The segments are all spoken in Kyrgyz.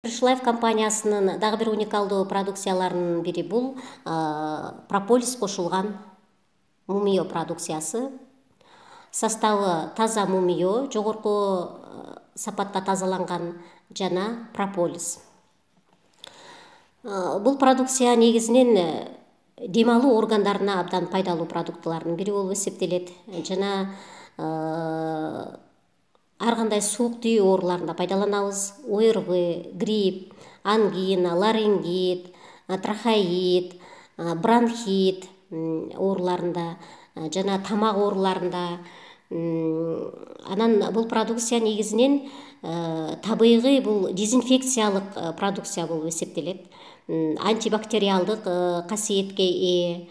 Фрешлайф компаниясынын дагы бир уникалдуу продукцияларынын бири бул прополис кошулган мумиё продукциясы. Составы таза мумиё, жогорку сапатта тазаланган жана прополис. Бул продукция негизинен дем алуу органдарына абдан пайдалуу продуктылардын бири болуп эсептелет жана ар кандай суук тийүү ооруларында пайдаланабыз. ОРВ, грипп, ангина, ларингит, трахеит, бронхит ооруларында жана тамак ооруларында. Анан бул продукция негизинен табигый бул дезинфекциялык продукция болуп эсептелет. Антибактериалдык касиетке ээ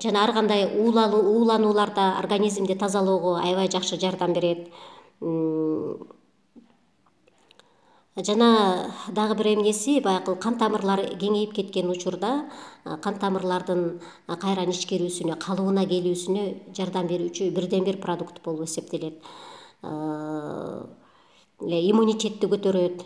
жана ар кандай ууланууларда организмди тазалоого аябай жакшы жардам берет. Жана дагы бир эмнеси, баягы кан тамырлары кеңейип кеткен учурда кан тамырлардын кайра ичкерүүсүнө, калыбына келүүсүнө жардам берүүчү бирден бир продукт болуп эсептелет. Иммунитетти көтөрөт.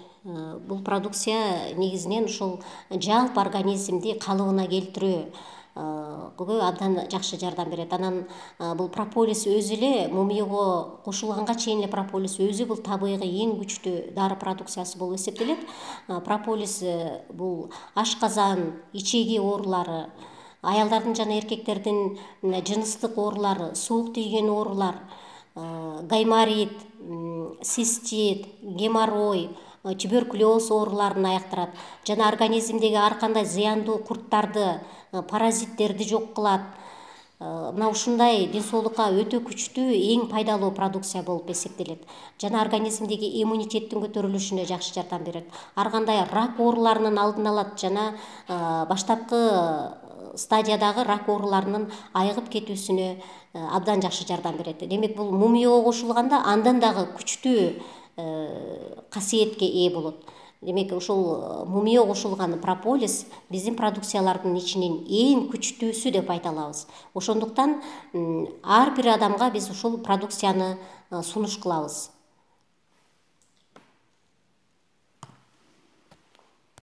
Бул продукция негизинен ушул жалпы организмди калыбына келтирүүгө абдан жакшы жардам берет. Анан бул прополис өзү эле мумиего кошулганга чейин эле прополис өзү бул табигый эң күчтүү дары продукциясы болуп эсептелет. Прополис бул ашказан, ичеги оорулары, аялдардын жана эркектердин жыныстык оорулары, суук тийген оорулар, гайморит, цистит, геморрой, туберкулез ооруларын аяктырат жана организмдеги ар кандай зыяндуу курттарды, паразиттерди жок кылат. Мына ушундай ден соолукка өтө күчтүү, эң пайдалуу продукция болуп эсептелет жана организмдеги иммунитеттин көтөрүлүшүнө жакшы жардам берет. Ар кандай рак ооруларынын алдын алат жана баштапкы стадиядагы рак ооруларынын айыгып кетүүсүнө абдан жакшы жардам берет. Демек бул мумиого кошулганда андан дагы күчтүү касиетке ээ болот. Демек ушул мумиё кошулган прополис биздин продукциялардын ичинен эң күчтүүсү деп айта алабыз. Ошондуктан ар бир адамга биз ушул продукцияны сунуш кылабыз.